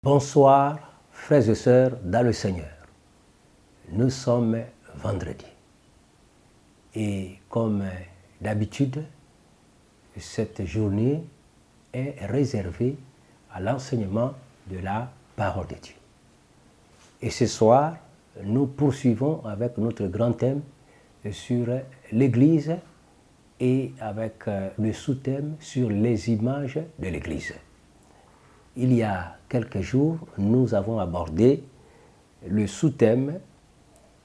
Bonsoir, frères et sœurs dans le Seigneur. Nous sommes vendredi. Et comme d'habitude, cette journée est réservée à l'enseignement de la parole de Dieu. Et ce soir, nous poursuivons avec notre grand thème sur l'Église et avec le sous-thème sur les images de l'Église. Il y a quelques jours, nous avons abordé le sous-thème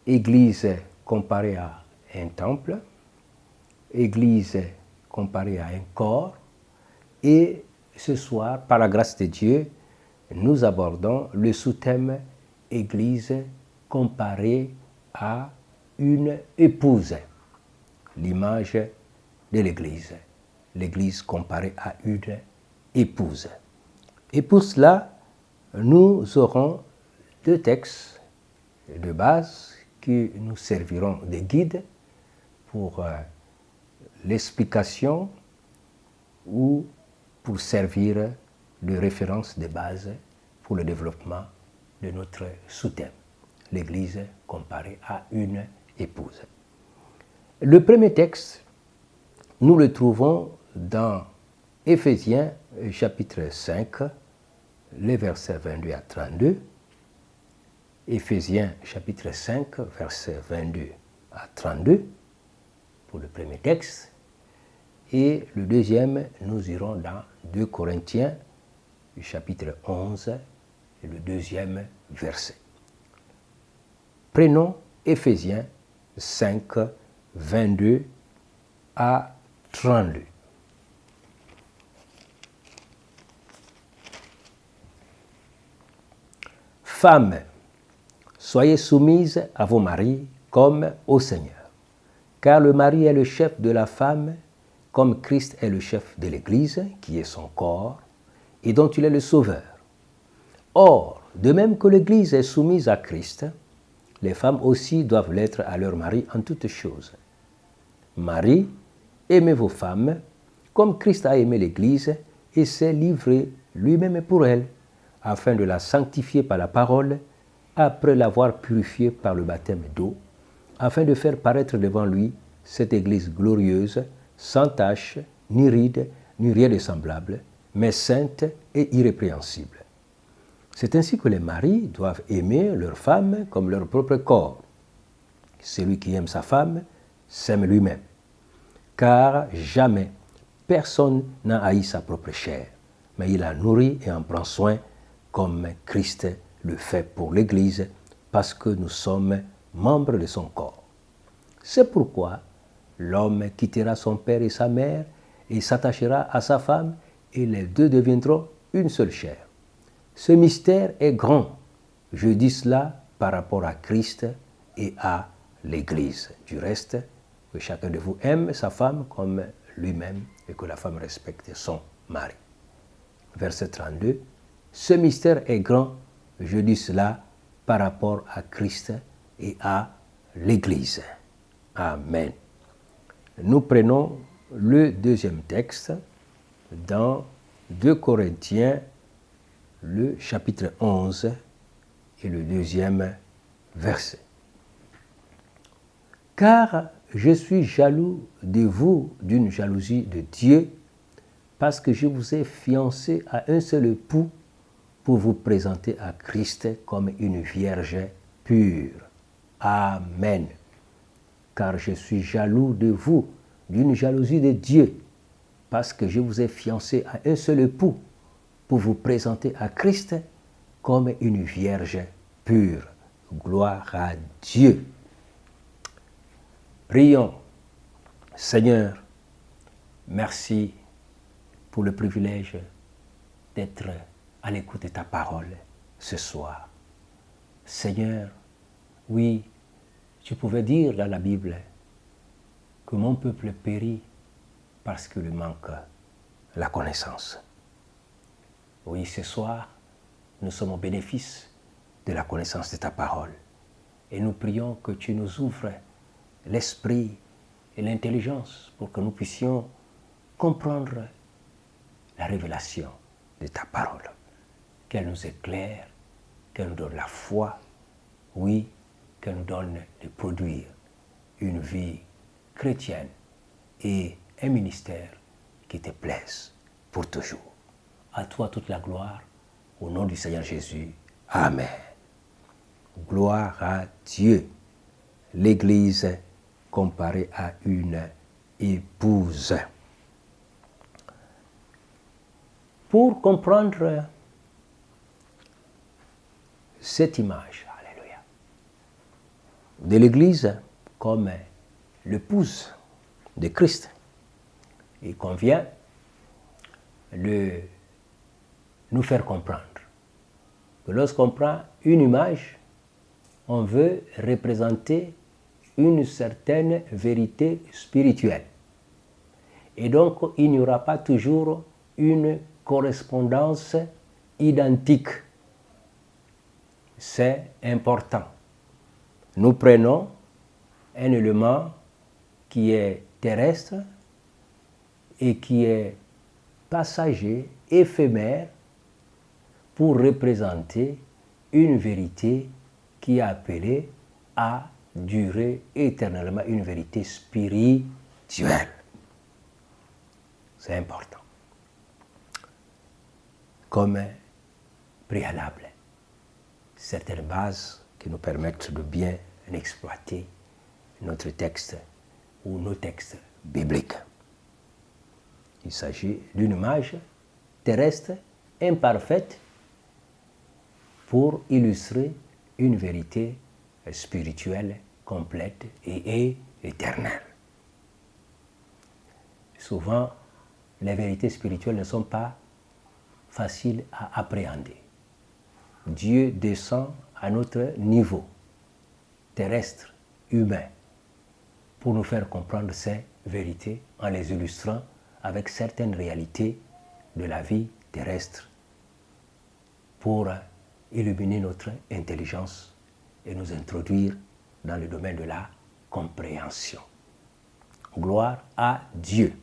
Église comparée à un temple, Église comparée à un corps, et ce soir, par la grâce de Dieu, nous abordons le sous-thème Église comparée à une épouse, l'image de l'Église, l'Église comparée à une épouse. Et pour cela, nous aurons deux textes de base qui nous serviront de guide pour l'explication ou pour servir de référence de base pour le développement de notre sous-thème, l'Église comparée à une épouse. Le premier texte, nous le trouvons dans Éphésiens chapitre 5, les versets 22 à 32. Éphésiens chapitre 5, versets 22 à 32 pour le premier texte. Et le deuxième, nous irons dans 2 Corinthiens chapitre 11 et le deuxième verset. Prenons Éphésiens 5, 22 à 32. Femmes, soyez soumises à vos maris comme au Seigneur, car le mari est le chef de la femme, comme Christ est le chef de l'Église, qui est son corps, et dont il est le sauveur. Or, de même que l'Église est soumise à Christ, les femmes aussi doivent l'être à leur mari en toutes choses. Maris, aimez vos femmes, comme Christ a aimé l'Église et s'est livré lui-même pour elle, afin de la sanctifier par la parole, après l'avoir purifiée par le baptême d'eau, afin de faire paraître devant lui cette Église glorieuse, sans tache, ni ride, ni rien de semblable, mais sainte et irrépréhensible. C'est ainsi que les maris doivent aimer leur femme comme leur propre corps. Celui qui aime sa femme s'aime lui-même, car jamais personne n'a haï sa propre chair, mais il la nourrit et en prend soin, comme Christ le fait pour l'Église, parce que nous sommes membres de son corps. C'est pourquoi l'homme quittera son père et sa mère et s'attachera à sa femme, et les deux deviendront une seule chair. Ce mystère est grand. Je dis cela par rapport à Christ et à l'Église. Du reste, que chacun de vous aime sa femme comme lui-même et que la femme respecte son mari. Verset 32. Ce mystère est grand, je dis cela par rapport à Christ et à l'Église. Amen. Nous prenons le deuxième texte dans 2 Corinthiens, le chapitre 11 et le deuxième verset. Car je suis jaloux de vous d'une jalousie de Dieu, parce que je vous ai fiancé à un seul époux, pour vous présenter à Christ comme une vierge pure. Amen. Car je suis jaloux de vous d'une jalousie de Dieu, parce que je vous ai fiancé à un seul époux, pour vous présenter à Christ comme une vierge pure. Gloire à Dieu. Prions. Seigneur, merci pour le privilège d'être à l'écoute de ta parole ce soir. Seigneur, oui, tu pouvais dire dans la Bible que mon peuple périt parce qu'il lui manque la connaissance. Oui, ce soir, nous sommes au bénéfice de la connaissance de ta parole. Et nous prions que tu nous ouvres l'esprit et l'intelligence pour que nous puissions comprendre la révélation de ta parole. qu'elle nous éclaire, qu'elle nous donne la foi, oui, qu'elle nous donne de produire une vie chrétienne et un ministère qui te plaise pour toujours. À toi toute la gloire, au nom du Seigneur Jésus. Amen. Gloire à Dieu. L'Église comparée à une épouse. Pour comprendre cette image, alléluia, de l'Église comme l'épouse de Christ, il convient de nous faire comprendre que lorsqu'on prend une image, on veut représenter une certaine vérité spirituelle. Et donc, il n'y aura pas toujours une correspondance identique. C'est important. Nous prenons un élément qui est terrestre et qui est passager, éphémère, pour représenter une vérité qui est appelée à durer éternellement, une vérité spirituelle. C'est important. Comme préalable, certaines bases qui nous permettent de bien exploiter notre texte ou nos textes bibliques. Il s'agit d'une image terrestre imparfaite pour illustrer une vérité spirituelle complète et éternelle. Souvent, les vérités spirituelles ne sont pas faciles à appréhender. Dieu descend à notre niveau terrestre, humain, pour nous faire comprendre ces vérités en les illustrant avec certaines réalités de la vie terrestre pour illuminer notre intelligence et nous introduire dans le domaine de la compréhension. Gloire à Dieu.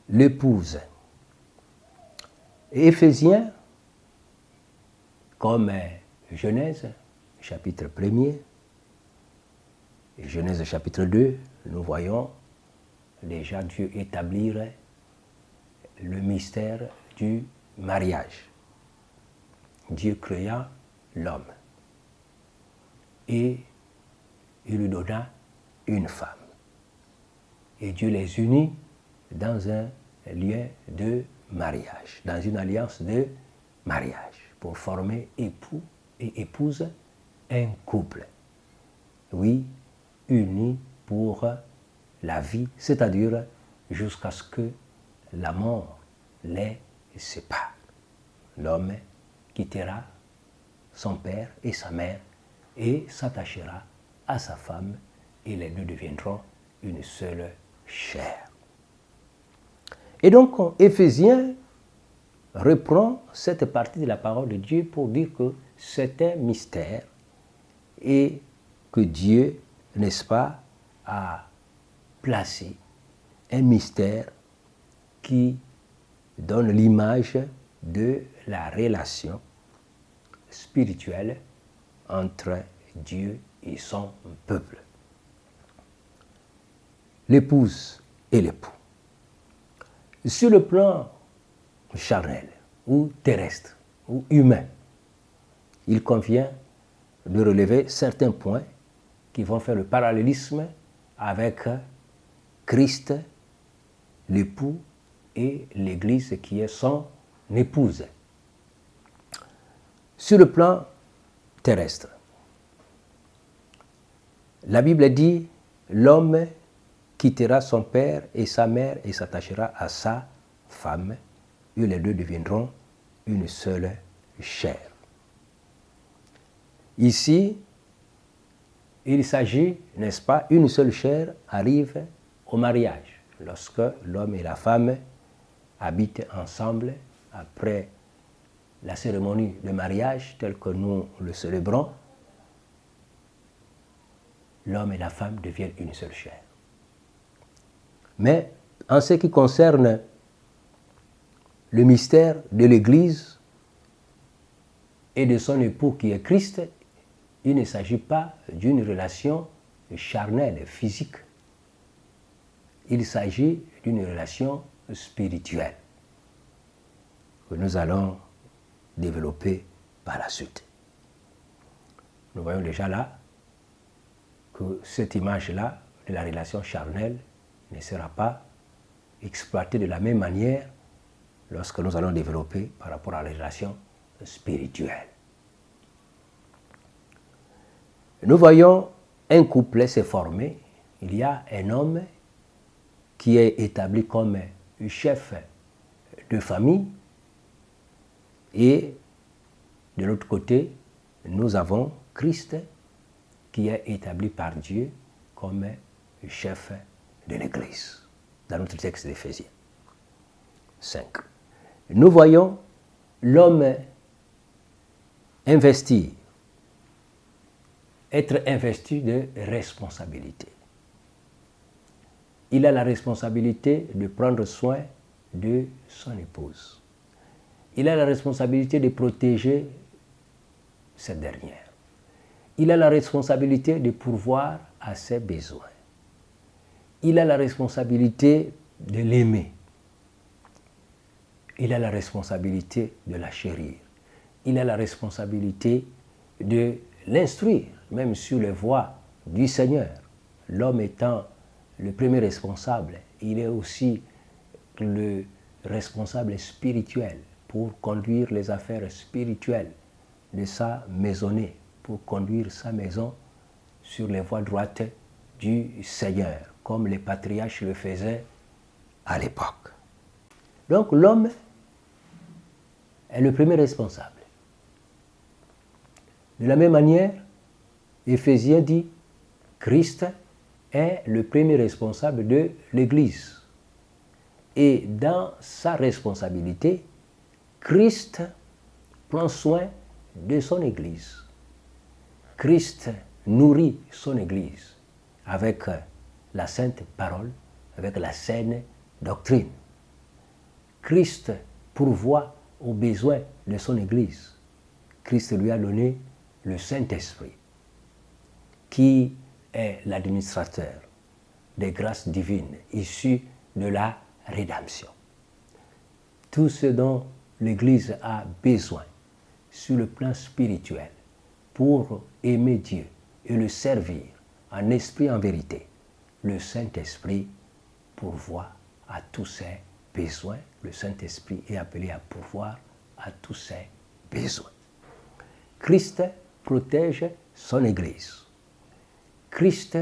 L'épouse. Éphésiens, comme Genèse, chapitre 1er, et Genèse chapitre 2, nous voyons déjà Dieu établir le mystère du mariage. Dieu créa l'homme et il lui donna une femme. Et Dieu les unit dans un lien de mariage, dans une alliance de mariage, pour former époux et épouse, un couple. Oui, unis pour la vie, c'est-à-dire jusqu'à ce que la mort les sépare. L'homme quittera son père et sa mère et s'attachera à sa femme et les deux deviendront une seule chair. Et donc, Éphésiens reprend cette partie de la parole de Dieu pour dire que c'est un mystère et que Dieu, n'est-ce pas, a placé un mystère qui donne l'image de la relation spirituelle entre Dieu et son peuple. L'épouse et l'époux. Sur le plan charnel ou terrestre ou humain, il convient de relever certains points qui vont faire le parallélisme avec Christ, l'époux, et l'Église qui est son épouse. Sur le plan terrestre, la Bible dit « L'homme quittera son père et sa mère et s'attachera à sa femme, et les deux deviendront une seule chair. » Ici, il s'agit, n'est-ce pas, une seule chair arrive au mariage, lorsque l'homme et la femme habitent ensemble après la cérémonie de mariage telle que nous le célébrons. L'homme et la femme deviennent une seule chair. Mais en ce qui concerne le mystère de l'Église et de son époux qui est Christ, il ne s'agit pas d'une relation charnelle, physique. Il s'agit d'une relation spirituelle que nous allons développer par la suite. Nous voyons déjà là que cette image-là de la relation charnelle ne sera pas exploitée de la même manière lorsque nous allons développer par rapport à la relation spirituelle. Nous voyons un couplet se former. Il y a un homme qui est établi comme chef de famille et de l'autre côté, nous avons Christ qui est établi par Dieu comme chef de l'Église, dans notre texte d'Éphésiens 5. Nous voyons l'homme être investi de responsabilité. Il a la responsabilité de prendre soin de son épouse. Il a la responsabilité de protéger cette dernière. Il a la responsabilité de pourvoir à ses besoins. Il a la responsabilité de l'aimer. Il a la responsabilité de la chérir. Il a la responsabilité de l'instruire, même sur les voies du Seigneur. L'homme étant le premier responsable, il est aussi le responsable spirituel pour conduire les affaires spirituelles de sa maisonnée, pour conduire sa maison sur les voies droites du Seigneur, comme les patriarches le faisaient à l'époque. Donc l'homme est le premier responsable. De la même manière, Éphésiens dit, Christ est le premier responsable de l'Église. Et dans sa responsabilité, Christ prend soin de son Église. Christ nourrit son Église avec la sainte parole, avec la saine doctrine. Christ pourvoit aux besoins de son Église. Christ lui a donné le Saint-Esprit, qui est l'administrateur des grâces divines issues de la rédemption. Tout ce dont l'Église a besoin sur le plan spirituel pour aimer Dieu et le servir en esprit et en vérité, le Saint-Esprit pourvoit à tous ses besoins. Le Saint-Esprit est appelé à pourvoir à tous ses besoins. Christ protège son Église. Christ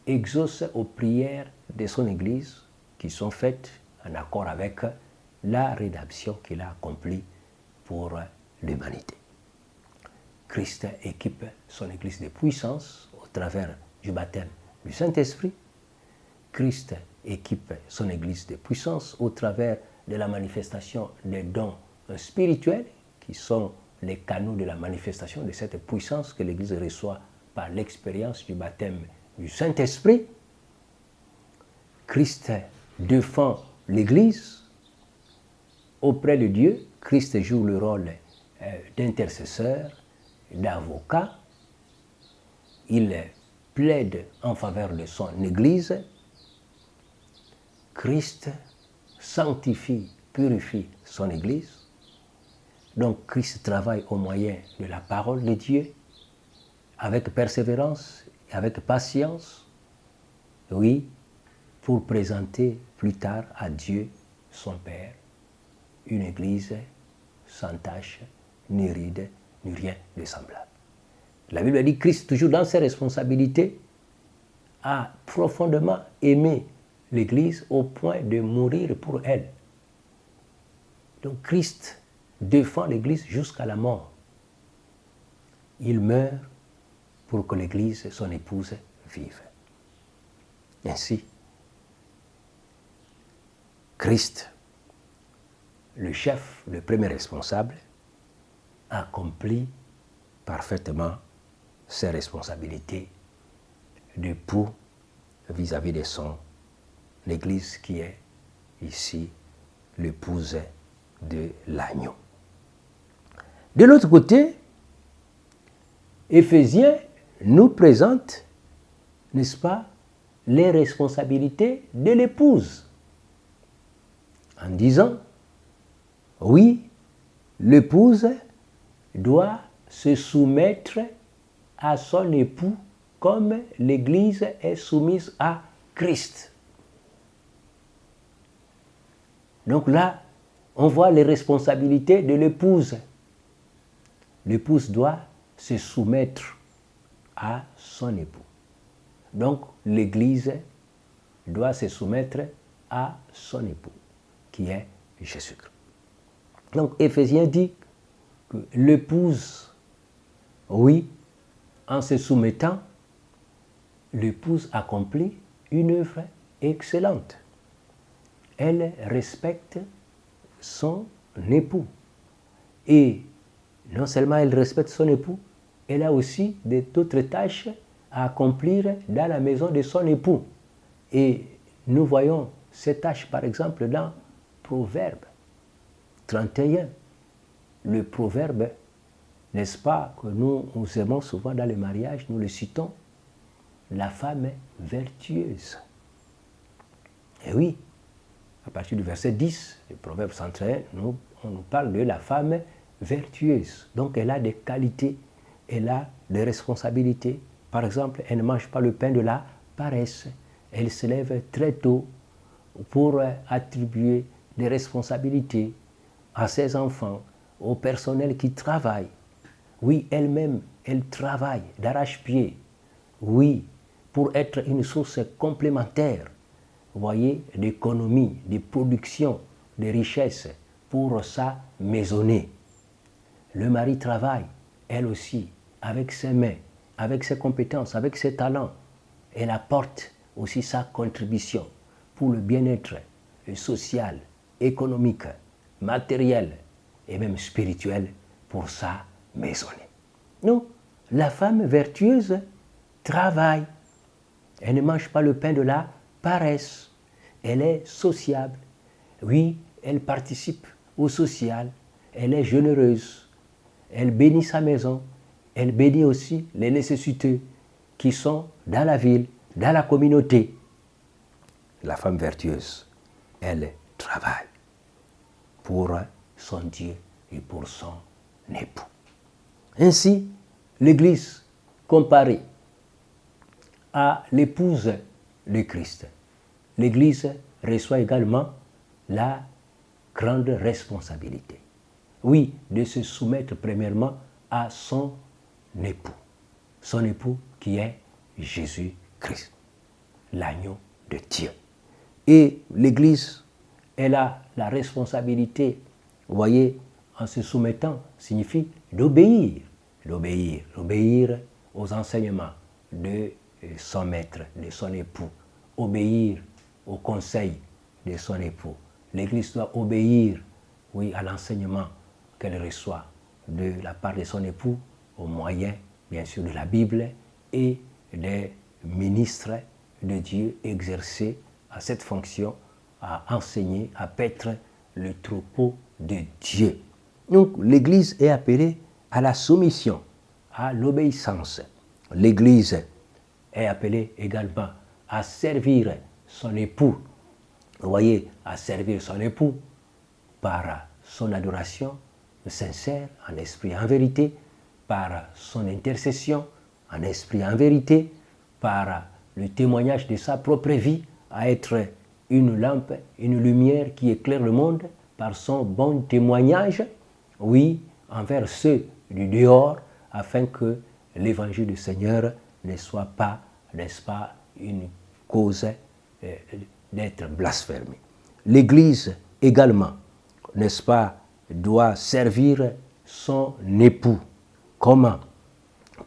exauce aux prières de son Église qui sont faites en accord avec la rédemption qu'il a accomplie pour l'humanité. Christ équipe son Église de puissance au travers du baptême du Saint-Esprit. Christ équipe son Église de puissance au travers de la manifestation des dons spirituels qui sont les canaux de la manifestation de cette puissance que l'Église reçoit par l'expérience du baptême du Saint-Esprit. Christ défend l'Église auprès de Dieu. Christ joue le rôle d'intercesseur, d'avocat. Il plaide en faveur de son Église. Christ sanctifie, purifie son Église. Donc Christ travaille au moyen de la parole de Dieu, avec persévérance et avec patience, oui, pour présenter plus tard à Dieu, son Père, une Église sans tache, ni ride, ni rien de semblable. La Bible dit que Christ, toujours dans ses responsabilités, a profondément aimé l'Église au point de mourir pour elle. Donc Christ défend l'Église jusqu'à la mort. Il meurt pour que l'Église, son épouse, vive. Ainsi, Christ, le chef, le premier responsable, accomplit parfaitement ses responsabilités d'époux vis-à-vis de son Église qui est ici l'épouse de l'agneau. De l'autre côté, Éphésiens nous présente, n'est-ce pas, les responsabilités de l'épouse. En disant, oui, l'épouse doit se soumettre à son époux comme l'Église est soumise à Christ. Donc là, on voit les responsabilités de l'épouse. L'épouse doit se soumettre à son époux. Donc l'Église doit se soumettre à son époux, qui est Jésus-Christ. Donc Éphésiens dit que l'épouse, oui, en se soumettant, l'épouse accomplit une œuvre excellente. Elle respecte son époux. Et non seulement elle respecte son époux, elle a aussi d'autres tâches à accomplir dans la maison de son époux. Et nous voyons ces tâches, par exemple, dans Proverbe 31. Le proverbe, n'est-ce pas, que nous aimons souvent dans les mariages, nous le citons, la femme vertueuse. Et oui, à partir du verset 10, le proverbe 131, on nous parle de la femme vertueuse. Donc elle a des qualités, elle a des responsabilités. Par exemple, elle ne mange pas le pain de la paresse. Elle se lève très tôt pour attribuer des responsabilités à ses enfants, au personnel qui travaille. Oui, elle-même, elle travaille d'arrache-pied. Oui, pour être une source complémentaire, vous voyez, d'économie, de production, de richesse pour sa maisonnée. Le mari travaille, elle aussi, avec ses mains, avec ses compétences, avec ses talents. Elle apporte aussi sa contribution pour le bien-être social, économique, matériel et même spirituel pour sa maisonnée. Non, la femme vertueuse travaille. Elle ne mange pas le pain de la paresse. Elle est sociable. Oui, elle participe au social. Elle est généreuse. Elle bénit sa maison. Elle bénit aussi les nécessités qui sont dans la ville, dans la communauté. La femme vertueuse, elle travaille pour son Dieu et pour son époux. Ainsi, l'Église comparée à l'épouse de Christ, l'Église reçoit également la grande responsabilité. Oui, de se soumettre premièrement à son époux qui est Jésus-Christ, l'agneau de Dieu. Et l'Église, elle a la responsabilité, vous voyez, en se soumettant, signifie d'obéir aux enseignements de son maître, de son époux, obéir aux conseils de son époux. L'Église doit obéir, oui, à l'enseignement qu'elle reçoit de la part de son époux, au moyen, bien sûr, de la Bible et des ministres de Dieu exercés à cette fonction, à enseigner, à paître le troupeau de Dieu. Donc, l'Église est appelée à la soumission, à l'obéissance. L'Église est appelée également à servir son époux. Vous voyez, à servir son époux par son adoration sincère, en esprit et en vérité, par son intercession, en esprit et en vérité, par le témoignage de sa propre vie, à être une lampe, une lumière qui éclaire le monde, par son bon témoignage, oui, envers ceux du dehors, afin que l'évangile du Seigneur ne soit pas, n'est-ce pas, une cause d'être blasphémé. L'Église également, n'est-ce pas, doit servir son époux. Comment?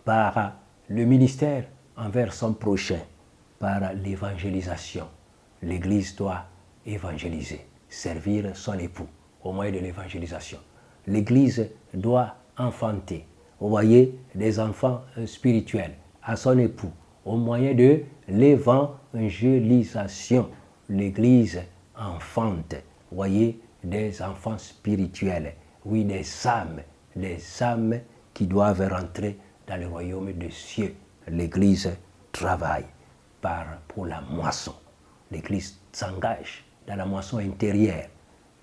Par le ministère envers son prochain, par l'évangélisation. L'Église doit évangéliser, servir son époux au moyen de l'évangélisation. L'Église doit enfanter, vous voyez, des enfants spirituels à son époux au moyen de l'évangélisation. L'Église enfante, vous voyez, des enfants spirituels, oui, des âmes qui doivent rentrer dans le royaume des cieux. L'Église travaille pour la moisson. L'Église s'engage dans la moisson intérieure,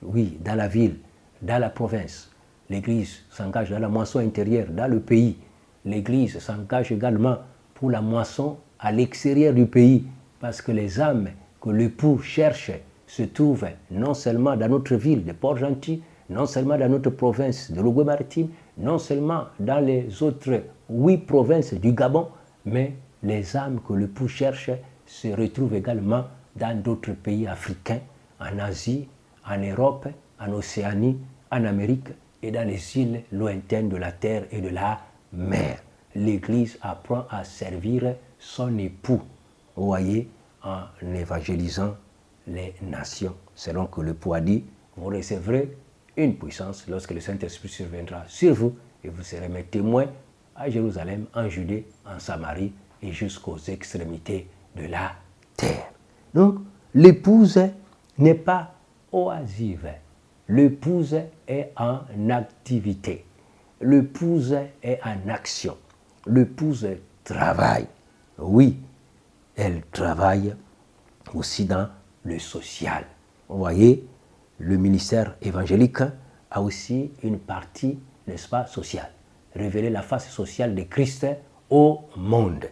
oui, dans la ville, dans la province. L'Église s'engage dans la moisson intérieure, dans le pays. L'Église s'engage également pour la moisson à l'extérieur du pays, parce que les âmes que l'époux cherche se trouvent non seulement dans notre ville de Port-Gentil, non seulement dans notre province de Logoué-Maritime, non seulement dans les autres 8 provinces du Gabon, mais les âmes que l'époux cherche se retrouvent également dans d'autres pays africains, en Asie, en Europe, en Océanie, en Amérique et dans les îles lointaines de la terre et de la mer. L'Église apprend à servir son époux, vous voyez, en évangélisant les nations. Selon que l'époux a dit, vous recevrez une puissance lorsque le Saint-Esprit surviendra sur vous et vous serez mes témoins à Jérusalem, en Judée, en Samarie et jusqu'aux extrémités de la terre. Donc, l'épouse n'est pas oisive. L'épouse est en activité. L'épouse est en action. L'épouse travaille. Oui, elle travaille aussi dans le social. Vous voyez, le ministère évangélique a aussi une partie, n'est-ce pas, sociale. Révéler la face sociale de Christ au monde.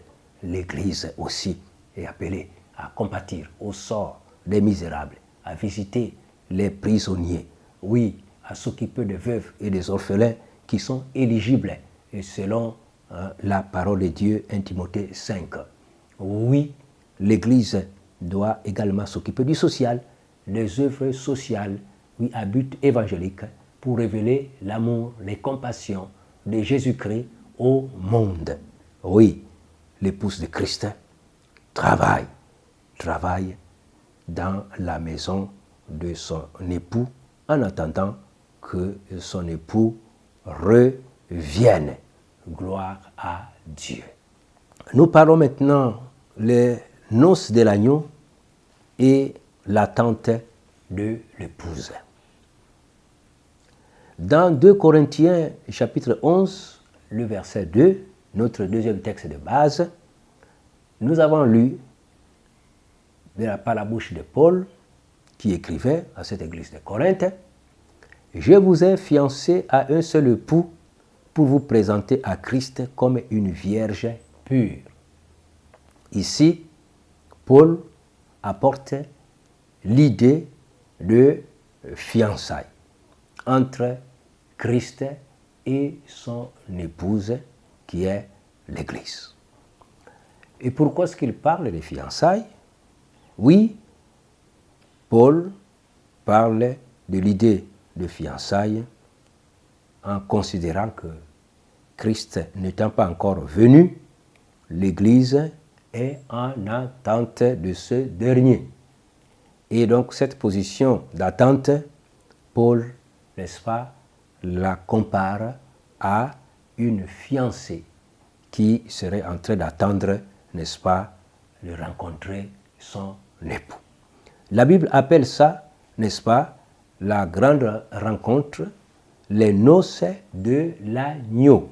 L'Église aussi est appelée à compatir au sort des misérables, à visiter les prisonniers, oui, à s'occuper des veuves et des orphelins qui sont éligibles, et selon la parole de Dieu, 1 Timothée 5. Oui, l'Église doit également s'occuper du social, des œuvres sociales, oui, à but évangélique, pour révéler l'amour, les compassions de Jésus-Christ au monde. Oui, l'épouse de Christ travaille dans la maison de son époux en attendant que son époux revienne. Gloire à Dieu. Nous parlons maintenant les noces de l'agneau et l'attente de l'épouse. Dans 2 Corinthiens chapitre 11, le verset 2, notre deuxième texte de base, nous avons lu par la bouche de Paul, qui écrivait à cette église de Corinthe, « Je vous ai fiancé à un seul époux pour vous présenter à Christ comme une vierge pure. » Ici, Paul apporte l'idée de fiançailles entre Christ et son épouse qui est l'Église. Et pourquoi est-ce qu'il parle de fiançailles? Oui, Paul parle de l'idée de fiançailles en considérant que Christ n'étant pas encore venu, l'Église est en attente de ce dernier. Et donc cette position d'attente, Paul, n'est-ce pas, la compare à une fiancée qui serait en train d'attendre, n'est-ce pas, de rencontrer son époux. La Bible appelle ça, n'est-ce pas, la grande rencontre, les noces de l'agneau.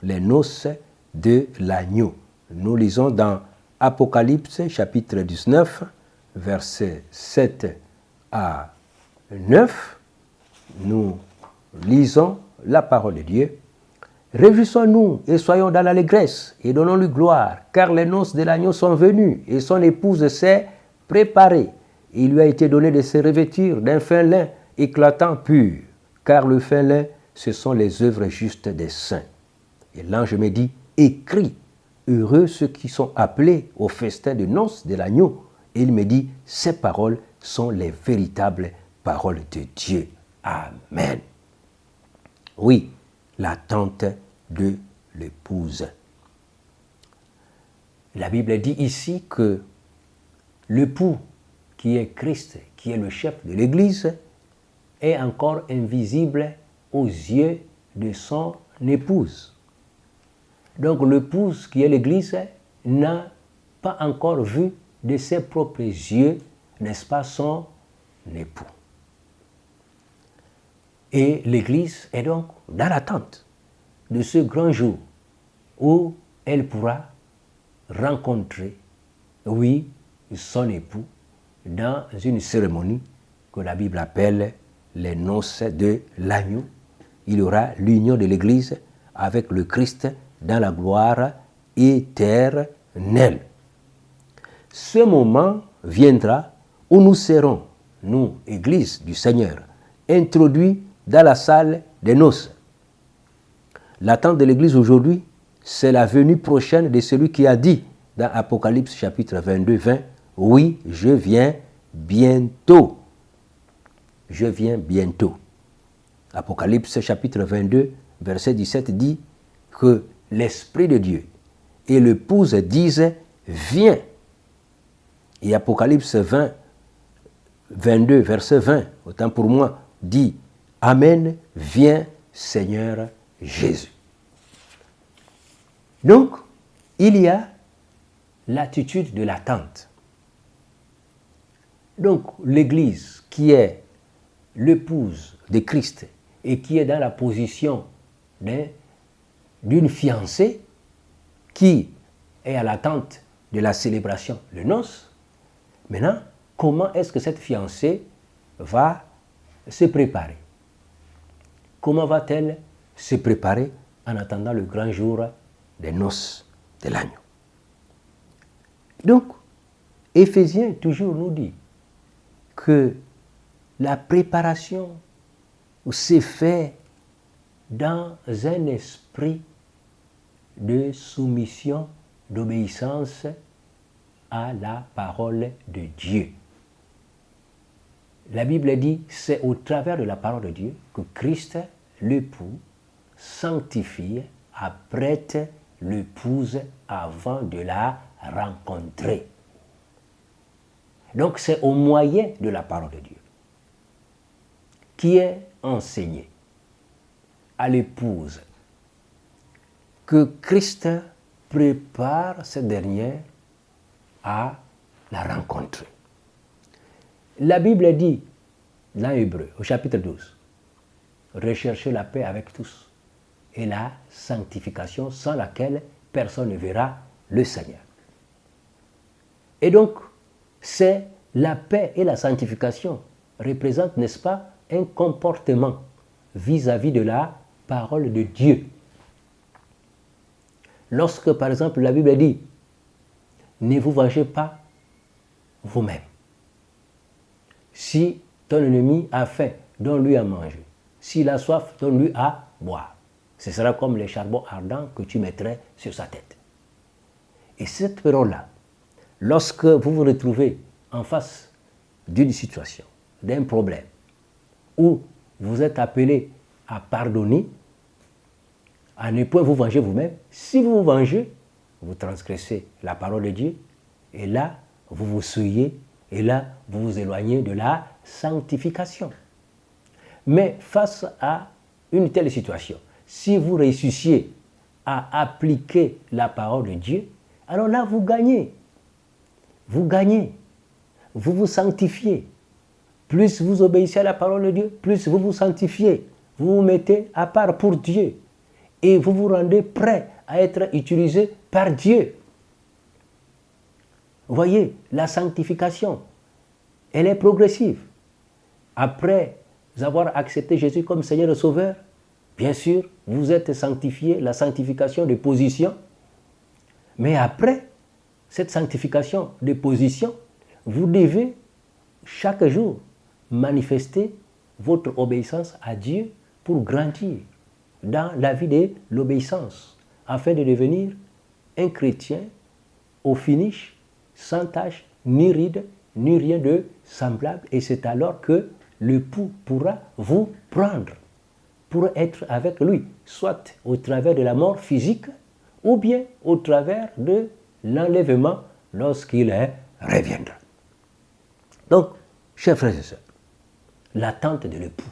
Les noces de l'agneau. Nous lisons dans Apocalypse chapitre 19, versets 7 à 9. Nous lisons la parole de Dieu. « Réjouissons-nous et soyons dans l'allégresse et donnons-lui gloire, car les noces de l'agneau sont venues et son épouse s'est préparée. Il lui a été donné de se revêtir d'un fin lin éclatant pur, car le fin lin, ce sont les œuvres justes des saints. » Et l'ange me dit, « Écris, heureux ceux qui sont appelés au festin de noces de l'agneau. » Et il me dit, « Ces paroles sont les véritables paroles de Dieu. » Amen. Oui, l'attente de l'épouse. La Bible dit ici que l'époux qui est Christ, qui est le chef de l'Église, est encore invisible aux yeux de son épouse. Donc l'épouse qui est l'Église n'a pas encore vu de ses propres yeux, n'est-ce pas, son époux. Et l'Église est donc dans l'attente de ce grand jour où elle pourra rencontrer, oui, son époux dans une cérémonie que la Bible appelle les noces de l'agneau. Il y aura l'union de l'Église avec le Christ dans la gloire éternelle. Ce moment viendra où nous serons, nous, Église du Seigneur, introduits dans la salle des noces. L'attente de l'Église aujourd'hui, c'est la venue prochaine de celui qui a dit dans Apocalypse chapitre 22, 20, « Oui, je viens bientôt. Je viens bientôt. » Apocalypse chapitre 22, verset 17 dit que l'Esprit de Dieu et l'épouse disent « Viens ». Et Apocalypse 22, verset 20, autant pour moi, dit « Amen, viens Seigneur Jésus ». Donc, il y a l'attitude de l'attente. Donc, l'Église qui est l'épouse de Christ et qui est dans la position d'une fiancée qui est à l'attente de la célébration de noces. Maintenant, comment est-ce que cette fiancée va se préparer? Comment va-t-elle se préparer en attendant le grand jour des noces de l'agneau? Donc, Éphésiens toujours nous dit que la préparation s'est faite dans un esprit de soumission, d'obéissance à la parole de Dieu. La Bible dit, c'est au travers de la parole de Dieu que Christ, l'époux, sanctifie, apprête l'épouse avant de la rencontrer. Donc c'est au moyen de la parole de Dieu qui est enseigné à l'épouse que Christ prépare cette dernière à la rencontrer. La Bible dit, dans Hébreux, au chapitre 12, recherchez la paix avec tous et la sanctification sans laquelle personne ne verra le Seigneur. Et donc, c'est la paix et la sanctification représentent, n'est-ce pas, un comportement vis-à-vis de la parole de Dieu. Lorsque, par exemple, la Bible dit « Ne vous vengez pas vous-même. Si ton ennemi a faim, donne-lui à manger. S'il a soif, donne-lui à boire. Ce sera comme les charbons ardents que tu mettrais sur sa tête. » Et cette parole-là, lorsque vous vous retrouvez en face d'une situation, d'un problème, où vous êtes appelé à pardonner, à ne point vous venger vous-même, si vous vous vengez, vous transgressez la parole de Dieu, et là, vous vous souillez, et là, vous vous éloignez de la sanctification. Mais face à une telle situation, si vous réussissiez à appliquer la parole de Dieu, alors là, vous gagnez. Vous gagnez. Vous vous sanctifiez. Plus vous obéissez à la parole de Dieu, plus vous vous sanctifiez. Vous vous mettez à part pour Dieu. Et vous vous rendez prêt à être utilisé par Dieu. Vous voyez, la sanctification, elle est progressive. Après avoir accepté Jésus comme Seigneur et Sauveur, bien sûr, vous êtes sanctifié, la sanctification de position. Mais après cette sanctification de position, vous devez chaque jour manifester votre obéissance à Dieu pour grandir dans la vie de l'obéissance, afin de devenir un chrétien au finish, sans tache, ni ride, ni rien de semblable. Et c'est alors que l'époux pourra vous prendre pour être avec lui, soit au travers de la mort physique, ou bien au travers de l'enlèvement lorsqu'il reviendra. Donc, chers frères et sœurs, l'attente de l'époux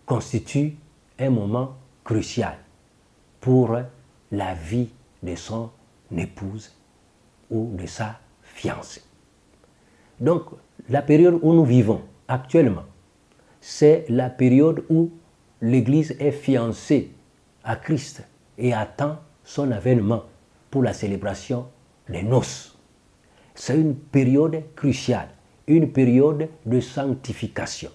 constitue un moment crucial pour la vie de son épouse ou de sa fiancée. Donc, la période où nous vivons actuellement, c'est la période où l'Église est fiancée à Christ et attend son avènement pour la célébration des noces. C'est une période cruciale, une période de sanctification,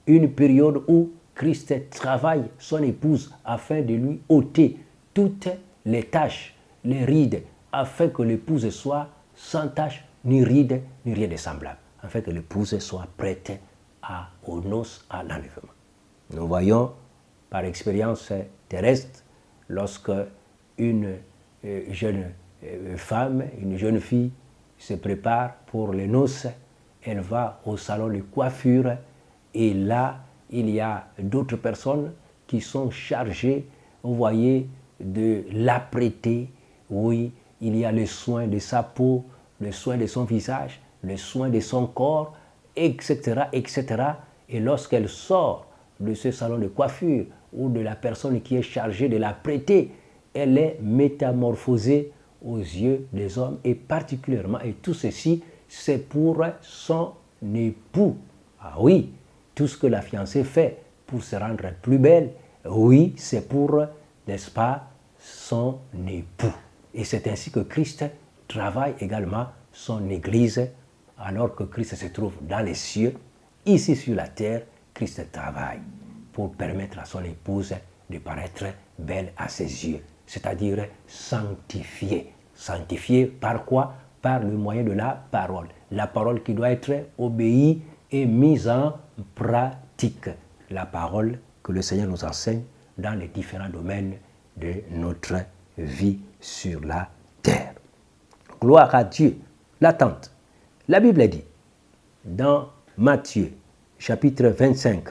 une période où Christ travaille son épouse afin de lui ôter toutes les taches, les rides, afin que l'épouse soit sans tache, ni rides, ni rien de semblable, afin que l'épouse soit prête aux noces, à l'enlèvement. Nous voyons par expérience terrestre, lorsque une jeune femme, une jeune fille se prépare pour les noces, elle va au salon de coiffure et là, il y a d'autres personnes qui sont chargées, vous voyez, de l'apprêter. Oui, il y a le soin de sa peau, le soin de son visage, le soin de son corps, etc., etc. Et lorsqu'elle sort de ce salon de coiffure ou de la personne qui est chargée de l'apprêter, elle est métamorphosée aux yeux des hommes et particulièrement, et tout ceci, c'est pour son époux. Ah oui, tout ce que la fiancée fait pour se rendre plus belle, oui, c'est pour, n'est-ce pas, son époux. Et c'est ainsi que Christ travaille également son Église, alors que Christ se trouve dans les cieux. Ici sur la terre, Christ travaille pour permettre à son épouse de paraître belle à ses yeux, c'est-à-dire sanctifiée. Sanctifiée par quoi? Par le moyen de la parole. La parole qui doit être obéie et mise en pratique. La parole que le Seigneur nous enseigne dans les différents domaines de notre vie sur la terre. Gloire à Dieu. L'attente. La Bible dit dans Matthieu chapitre 25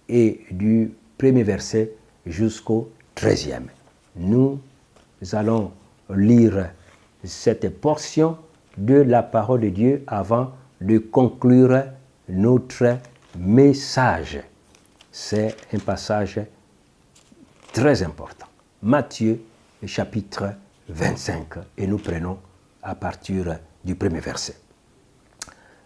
et du premier verset jusqu'au 13e. Nous allons lire cette portion de la parole de Dieu avant de conclure notre message. C'est un passage très important. Matthieu chapitre 25 et nous prenons à partir du premier verset.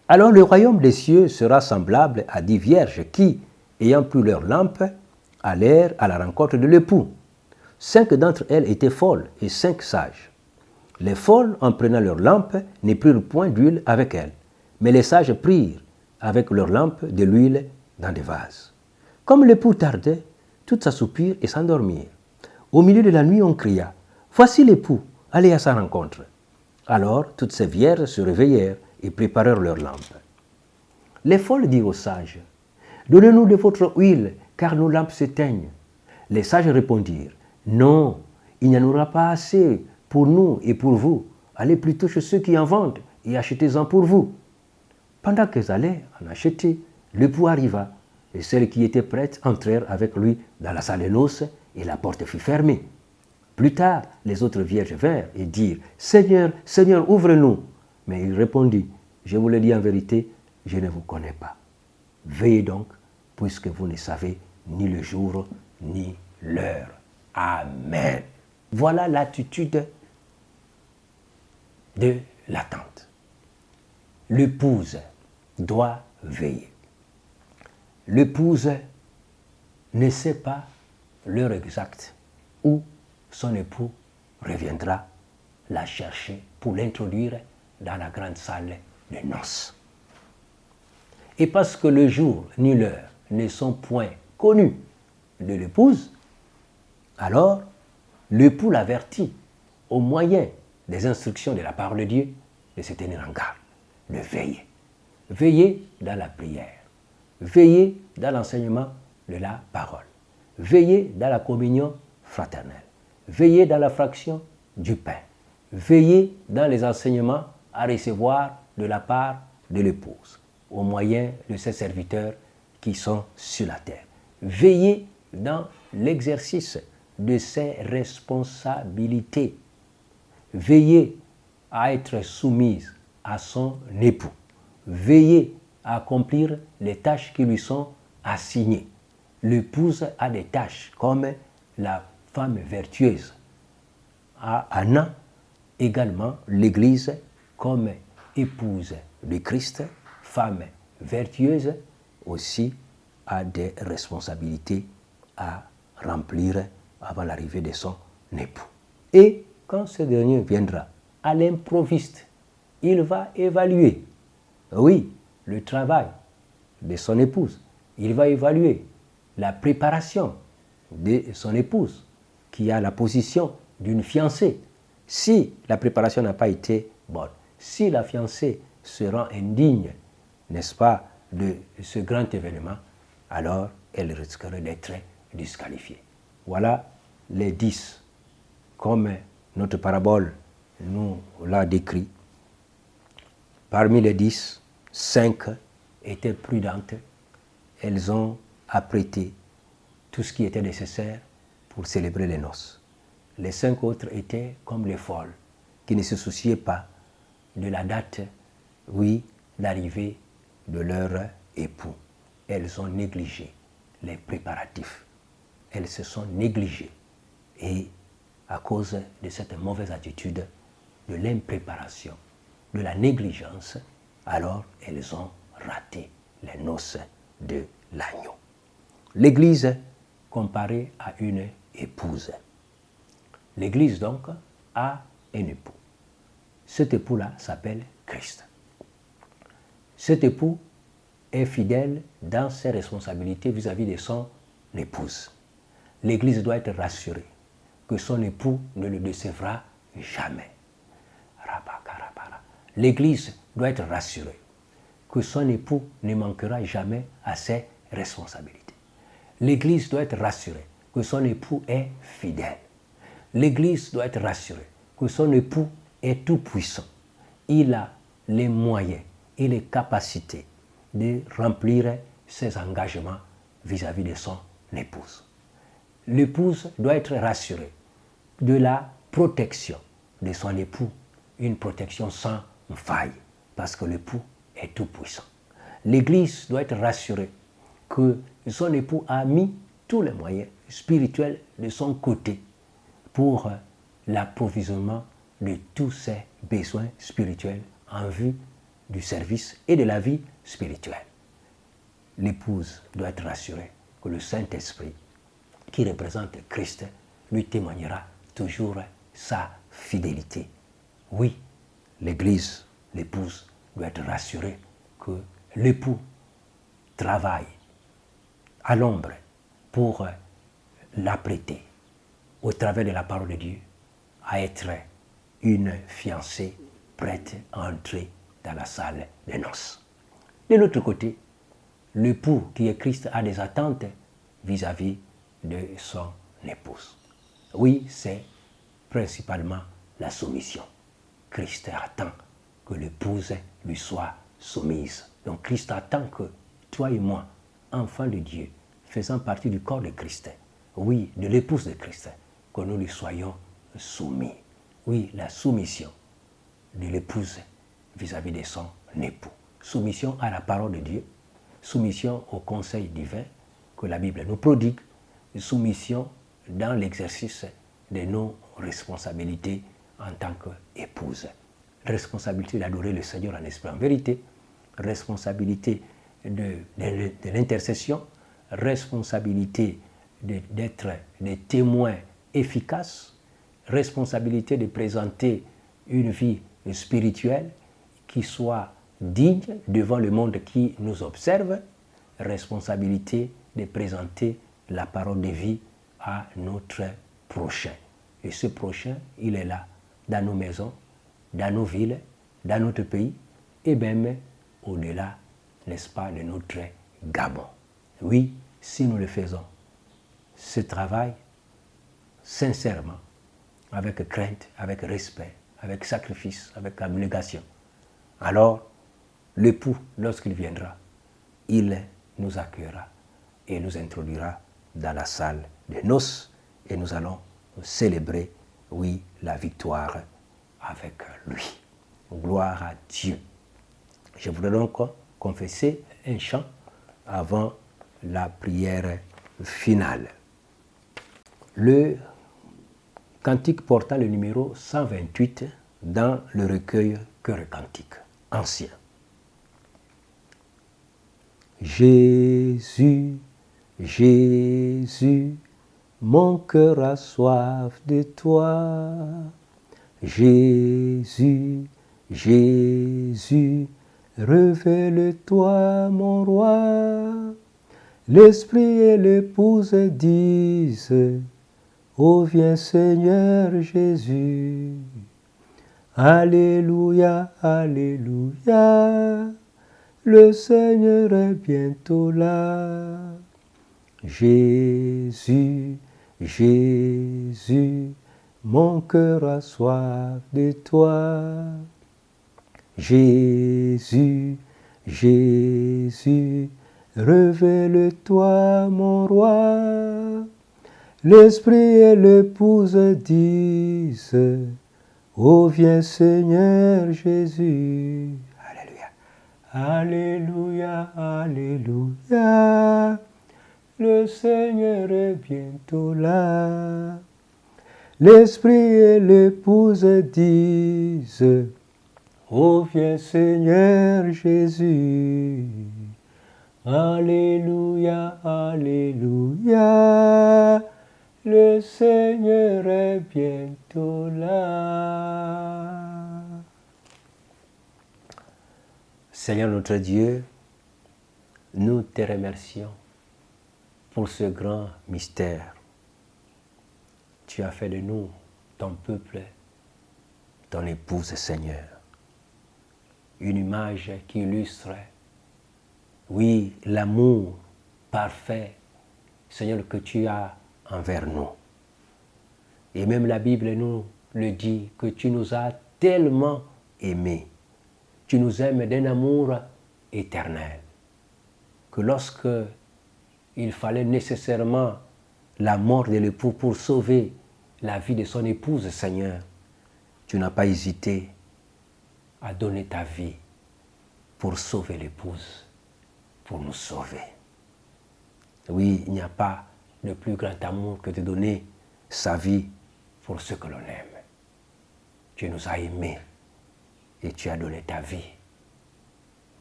Alors le royaume des cieux sera semblable à 10 vierges qui, ayant pris leur lampe, allèrent à la rencontre de l'époux. 5 d'entre elles étaient folles et 5 sages. Les folles, en prenant leur lampe, ne prirent point d'huile avec elles, mais les sages prirent avec leur lampe de l'huile dans des vases. Comme l'époux tardait, toutes s'assoupirent et s'endormirent. Au milieu de la nuit, on cria « Voici l'époux, allez à sa rencontre !» Alors toutes ces vierges se réveillèrent et préparèrent leurs lampes. Les folles dirent aux sages « Donnez-nous de votre huile, car nos lampes s'éteignent. » Les sages répondirent « Non, il n'y en aura pas assez pour nous et pour vous. Allez plutôt chez ceux qui en vendent et achetez-en pour vous. » Pendant qu'elles allaient en acheter, l'époux arriva, et celles qui étaient prêtes entrèrent avec lui dans la salle de noces, et la porte fut fermée. Plus tard, les autres vierges vinrent et dirent « Seigneur, Seigneur, ouvre-nous !» Mais il répondit « Je vous le dis en vérité, je ne vous connais pas. Veillez donc, puisque vous ne savez ni le jour ni l'heure. » Amen. Voilà l'attitude de l'attente. L'épouse doit veiller. L'épouse ne sait pas l'heure exacte où son époux reviendra la chercher pour l'introduire dans la grande salle de noces. Et parce que le jour ni l'heure ne sont point connus de l'épouse, alors l'époux l'avertit au moyen des instructions de la parole de Dieu de se tenir en garde, de veiller. Veiller dans la prière, veiller dans l'enseignement de la parole, veiller dans la communion fraternelle, veiller dans la fraction du pain, veiller dans les enseignements à recevoir de la part de l'épouse, au moyen de ses serviteurs qui sont sur la terre. Veiller dans l'exercice de ses responsabilités. Veiller à être soumise à son époux. Veiller à accomplir les tâches qui lui sont assignées. L'épouse a des tâches comme la femme vertueuse. À Anna, également, l'Église, comme épouse de Christ, femme vertueuse, aussi a des responsabilités à remplir avant l'arrivée de son époux. Et quand ce dernier viendra, à l'improviste, il va évaluer, oui, le travail de son épouse. Il va évaluer la préparation de son épouse, qui a la position d'une fiancée. Si la préparation n'a pas été bonne, si la fiancée se rend indigne, n'est-ce pas, de ce grand événement, alors elle risquerait d'être disqualifiée. Voilà les 10, comme notre parabole nous l'a décrit. Parmi les 10, 5 étaient prudentes. Elles ont apprêté tout ce qui était nécessaire pour célébrer les noces. Les 5 autres étaient comme les folles, qui ne se souciaient pas de la date, oui, d'arrivée de leur époux. Elles ont négligé les préparatifs. Elles se sont négligées. Et à cause de cette mauvaise attitude, de l'impréparation, de la négligence, alors elles ont raté les noces de l'agneau. L'Église comparée à une épouse. L'Église donc a un époux. Cet époux-là s'appelle Christ. Cet époux est fidèle dans ses responsabilités vis-à-vis de son épouse. L'Église doit être rassurée que son époux ne le décevra jamais. L'Église doit être rassurée que son époux ne manquera jamais à ses responsabilités. L'Église doit être rassurée que son époux est fidèle. L'Église doit être rassurée que son époux est tout puissant. Il a les moyens et les capacités de remplir ses engagements vis-à-vis de son épouse. L'épouse doit être rassurée de la protection de son époux, une protection sans faille, parce que l'époux est tout puissant. L'Église doit être rassurée que son époux a mis tous les moyens spirituels de son côté pour l'approvisionnement de tous ses besoins spirituels en vue du service et de la vie spirituelle. L'épouse doit être rassurée que le Saint-Esprit, qui représente Christ, lui témoignera toujours sa fidélité. Oui, l'Église, l'épouse, doit être rassurée que l'époux travaille à l'ombre pour l'apprêter, au travers de la parole de Dieu, à être une fiancée prête à entrer dans la salle des noces. De l'autre côté, l'époux qui est Christ a des attentes vis-à-vis de son épouse. Oui, c'est principalement la soumission. Christ attend que l'épouse lui soit soumise. Donc Christ attend que toi et moi, enfants de Dieu, faisant partie du corps de Christ, oui, de l'épouse de Christ, que nous lui soyons soumis. Oui, la soumission de l'épouse vis-à-vis de son époux. Soumission à la parole de Dieu, soumission au conseil divin que la Bible nous prodigue, soumission dans l'exercice de nos responsabilités en tant qu'épouse. Responsabilité d'adorer le Seigneur en esprit en vérité, responsabilité de l'intercession, responsabilité d'être des témoins efficaces, responsabilité de présenter une vie spirituelle qui soit digne devant le monde qui nous observe, responsabilité de présenter la parole de vie à notre prochain. Et ce prochain, il est là, dans nos maisons, dans nos villes, dans notre pays, et même au-delà, n'est-ce pas, de notre Gabon. Oui, si nous le faisons, ce travail, sincèrement, avec crainte, avec respect, avec sacrifice, avec abnégation, alors l'époux, lorsqu'il viendra, il nous accueillera et nous introduira dans la salle des noces et nous allons célébrer, oui, la victoire avec lui. Gloire à Dieu. Je voudrais donc confesser un chant avant la prière finale. Le cantique portant le numéro 128 dans le recueil Chœurs et Cantiques ancien. Jésus, Jésus, mon cœur a soif de toi. Jésus, Jésus, révèle-toi mon roi. L'Esprit et l'épouse disent, ô viens Seigneur Jésus. Alléluia, Alléluia, le Seigneur est bientôt là. Jésus, Jésus, mon cœur a soif de toi. Jésus, Jésus, révèle-toi mon roi. L'Esprit et l'épouse disent, ô viens Seigneur Jésus. Alléluia, Alléluia, le Seigneur est bientôt là. L'Esprit et l'épouse disent, ô viens Seigneur Jésus. Alléluia, Alléluia, le Seigneur est bientôt là. Seigneur notre Dieu, nous te remercions pour ce grand mystère. Tu as fait de nous, ton peuple, ton épouse Seigneur. Une image qui illustre, oui, l'amour parfait, Seigneur, que tu as envers nous. Et même la Bible nous le dit, que tu nous as tellement aimés. Tu nous aimes d'un amour éternel. Que lorsque il fallait nécessairement la mort de l'époux pour sauver la vie de son épouse, Seigneur, tu n'as pas hésité à donner ta vie pour sauver l'épouse, pour nous sauver. Oui, il n'y a pas de plus grand amour que de donner sa vie pour ceux que l'on aime. Tu nous as aimés et tu as donné ta vie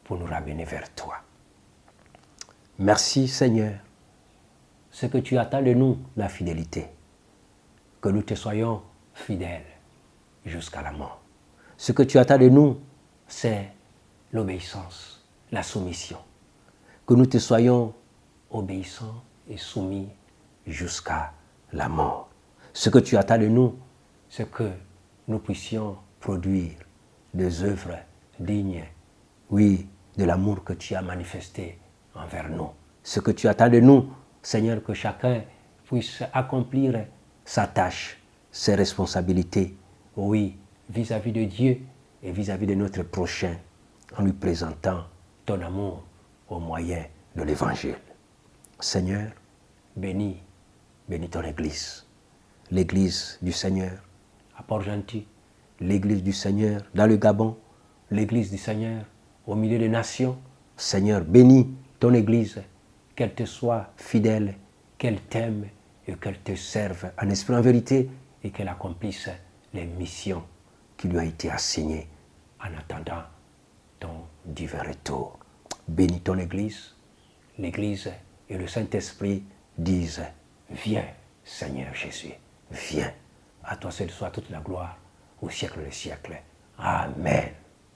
pour nous ramener vers toi. Merci Seigneur. Ce que tu attends de nous, la fidélité. Que nous te soyons fidèles jusqu'à la mort. Ce que tu attends de nous, c'est l'obéissance, la soumission. Que nous te soyons obéissants et soumis jusqu'à la mort. Ce que tu attends de nous, c'est que nous puissions produire des œuvres dignes, oui, de l'amour que tu as manifesté envers nous. Ce que tu attends de nous, Seigneur, que chacun puisse accomplir sa tâche, ses responsabilités, oui, vis-à-vis de Dieu et vis-à-vis de notre prochain, en lui présentant ton amour au moyen de l'Évangile. Seigneur, bénis ton Église, l'Église du Seigneur à Port-Gentil, l'Église du Seigneur dans le Gabon, l'Église du Seigneur au milieu des nations. Seigneur, bénis ton Église, qu'elle te soit fidèle, qu'elle t'aime et qu'elle te serve en esprit en vérité et qu'elle accomplisse les missions qui lui ont été assignées en attendant ton divin retour. Bénis ton Église, l'Église et le Saint-Esprit disent, viens Seigneur Jésus, viens. À toi seul soit toute la gloire au siècle des siècles. Amen.